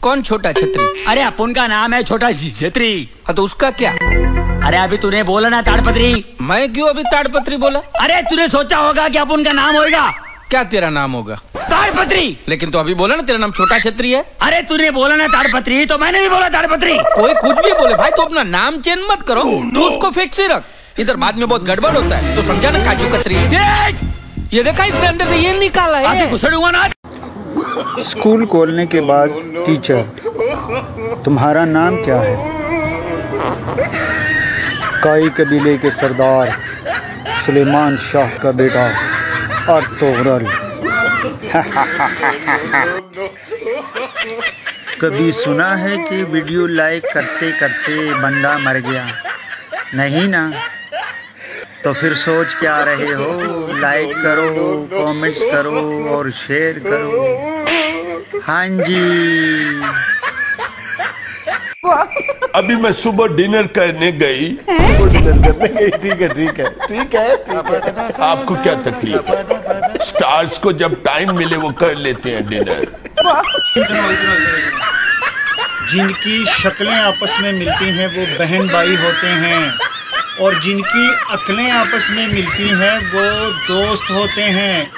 कौन छोटा छतरी? अरे अपन का नाम है छोटा छतरी। तो उसका क्या? अरे अभी तूने बोला ना ताड़पत्री। मैं क्यों अभी ताड़पत्री बोला? अरे तूने सोचा होगा कि अपन का नाम होगा। क्या तेरा नाम होगा? ताड़पत्री। लेकिन तो अभी बोला ना तेरा नाम छोटा छतरी है। अरे तूने बोला ना ताड़पत्री तो मैंने भी बोला ताड़पत्री। कोई कुछ भी बोले भाई, तो अपना नाम चेंज मत करो, तू उसको फिक्स ही रख। इधर बाद में बहुत गड़बड़ होता है, तो समझा ना काजू कतरी। ये देखा इसने अंदर से ये निकाला है। घुसड़ूंगा ना। स्कूल खोलने के बाद टीचर, तुम्हारा नाम क्या है? काई कबीले के सरदार सुलेमान शाह का बेटा अर्तुगरुल। कभी सुना है कि वीडियो लाइक करते करते बंदा मर गया? नहीं ना? तो फिर सोच क्या रहे हो? लाइक करो, कमेंट्स करो और शेयर करो। हाँ जी। अभी मैं सुबह डिनर करने गई। ठीक है ठीक है ठीक है ठीक है। आपको क्या तकलीफ है? स्टार्स को जब टाइम मिले वो कर लेते हैं डिनर। जिनकी शक्लें आपस में मिलती हैं वो बहन भाई होते हैं, और जिनकी अक्लें आपस में मिलती हैं वो दोस्त होते हैं,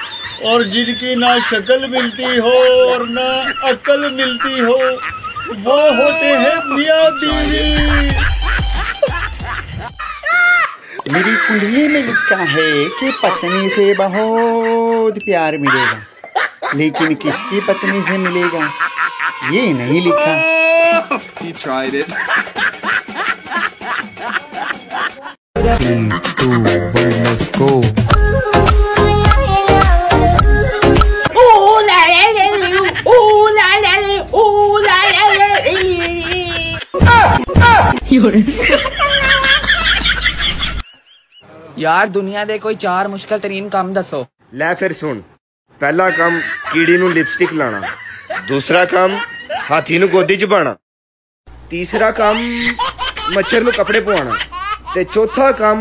और जिनकी ना शक्ल मिलती हो और ना अक्ल मिलती हो वो होते हैं मियां बीवी। मेरी कुंडली में लिखा है कि पत्नी से बहुत प्यार मिलेगा, लेकिन किसकी पत्नी से मिलेगा ये नहीं लिखा। He tried it. 3, 2, 1, let's go. यार दुनिया दे कोई 4 मुश्किल तरीन काम दसो। ले फिर सुन। पहला काम कीड़ी नू लिपस्टिक लाना, दूसरा काम हाथी नू गोदी च पाना, तीसरा काम मच्छर नू कपड़े पवाना, ते चौथा काम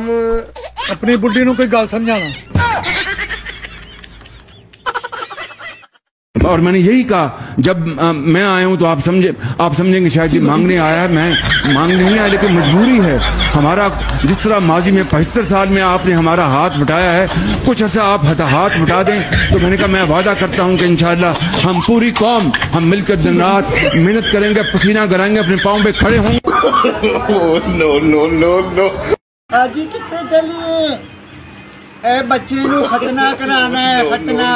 अपनी बुढ़ी नू कोई गल समझाना। और मैंने यही कहा जब मैं आया हूं तो आप समझेंगे शायद ये मांगने आया है। मैं मांगने नहीं आया, लेकिन मजबूरी है हमारा। जिस तरह माजी में 75 साल में आपने हमारा हाथ बटाया है, कुछ ऐसा आप हाथ बटा दें। तो मैंने कहा मैं वादा करता हूं कि इंशाअल्लाह हम पूरी कौम हम मिलकर दिन रात मेहनत करेंगे, पसीना गराएंगे, अपने पाँव पे खड़े होंगे। No no no no. आजी कितने चलिए? ए बच्चे नू खतना कराना है, खतना।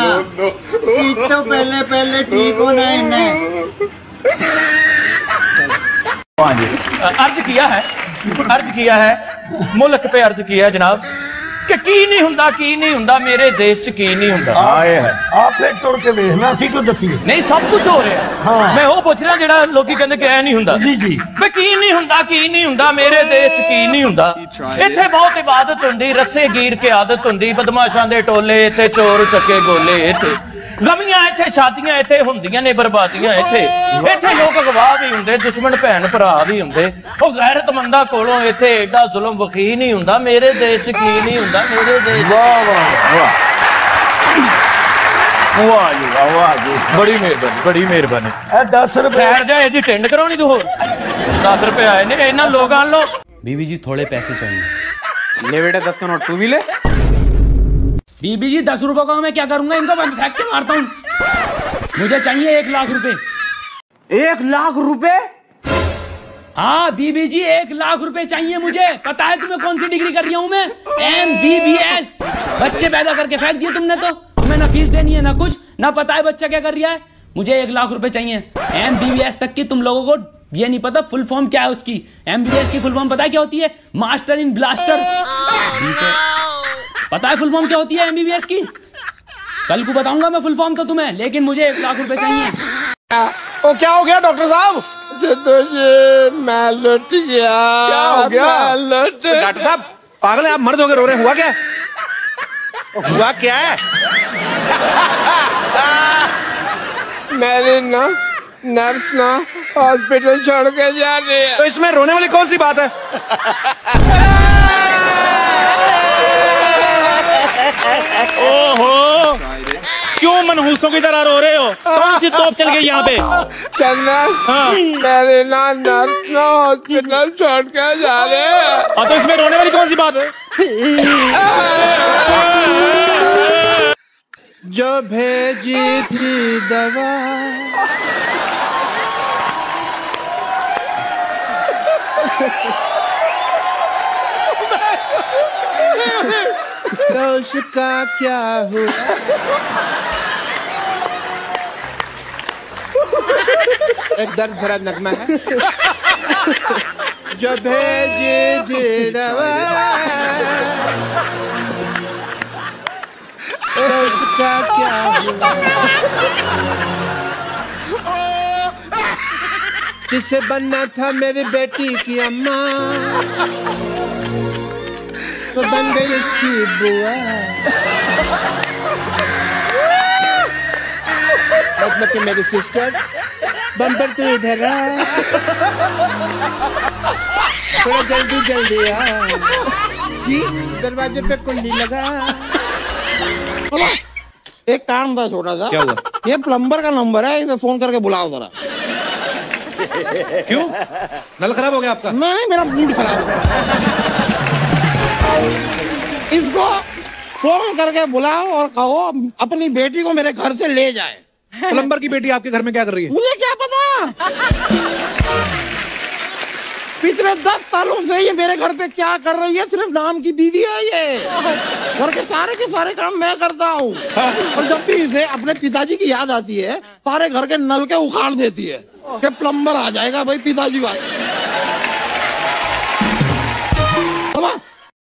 तो पहले ठीक होना है इन्हें। अर्ज किया है मुल्क पे अर्ज किया है जनाब कि की नहीं हुंदा मेरे देश च की नहीं हुंदा। आपने टुर के देखना सी तो दसी नहीं सब कुछ हो रहा है। हाँ। मैं वो पूछ रहा जेड़ा लोकी कहंदे कि ऐ नहीं हुंदा। जी जी वे की नहीं हुंदा मेरे देश च की नहीं हुंदा। इत्थे बहुत इबादत हुंदी, रस्से गिर के आदत हुंदी, बदमाशां दे टोले, इत्थे चोर चक्के गोले, इत्थे गमियां, इत्थे शादियां, इत्थे हुंदियां ने बर्बादियां, इत्थे लोग गवाह भी हुंदे, दुश्मन भैन भरा भी हुंदे। ओ गैरतमंदा कोलों इत्थे एडा जुल्म वखी नहीं हुंदा, मेरे देश च की नहीं हुंदा मेरे देश। वाह वाह वाह जी वाह जी, बड़ी मेहरबानी। 10 रुपए ठहर जा, ਇਹਦੀ ਟੈਂਡ ਕਰਾਉਣੀ ਤੂੰ ਹੋਰ 10 रुपए आए ने ਇਹਨਾਂ लोगां लो। बीबी जी थोड़े पैसे चाहिए। ले बेटा 10 का नोट तू भी ले। बीबी जी 10 रुपए का मैं क्या करूंगा, इनको मैं फेंक के मारता हूँ। मुझे चाहिए 1 लाख रुपए। 1 लाख रुपए? हाँ बीबी जी 1 लाख रुपए चाहिए मुझे। पता है तुम्हें कौन सी डिग्री कर रही हूँ मैं? MBBS। बच्चे पैदा करके फेंक दिए तुमने, तो तुम्हें ना फीस देनी है ना कुछ, ना पता है बच्चा क्या कर रहा है। मुझे 1 लाख रुपए चाहिए। MBBS तक की तुम लोगों को ये नहीं पता फुल फॉर्म क्या है उसकी। MBBS की फुल फॉर्म पता है क्या होती है? Master in blaster. पता है फुल फॉर्म क्या होती है MBBS की? कल को बताऊंगा मैं फुल फॉर्म तो तुम्हें, लेकिन मुझे 1 लाख रुपए चाहिए। ओ क्या हो गया डॉक्टर साहब? मैं लुट गया। क्या हो गया? डॉक्टर साहब पागल है आप, मर्द हो गए रो रहे, हुआ क्या? हुआ क्या है? मैंने ना नर्स ना हॉस्पिटल छोड़ के जा रही है। तो इसमें रोने वाली कौन सी बात है? ओहो मूसों की तरह रो रहे हो? कौन सी तोप चल गई यहाँ पे? चलना मेरे नर्स हॉस्पिटल छोड़ के जा रहे हैं। तो इसमें रोने वाली कौन सी बात है? जो भेजी थी दवा तो उसका क्या हुआ? एक दर्द भरा नगमा है। जो भेजी थी दवा तो उसका क्या हुआ? जिससे बनना था मेरी बेटी की अम्मा तो बन गई उसकी बुआ। मतलब कि मेरी सिस्टर बम्पर तू इधर आ, थोड़ा जल्दी जल्दी आ जी, दरवाजे पे कुंडी लगा। एक काम था छोटा सा। क्या हुआ? ये प्लम्बर का नंबर है, इसे फोन करके बुलाओ जरा। क्यों? नल खराब हो गया आपका? नहीं, मेरा मूड खराब है। इसको फोन करके बुलाओ और कहो अपनी बेटी को मेरे घर से ले जाए। प्लम्बर की बेटी आपके घर में क्या कर रही है? मुझे क्या पता। पिछले 10 सालों से ये मेरे घर पे क्या कर रही है, सिर्फ नाम की बीवी है ये। घर के सारे काम मैं करता हूँ। और जब भी इसे अपने पिताजी की याद आती है, सारे घर के नल के उखाड़ देती है कि प्लम्बर आ जाएगा भाई पिताजी का।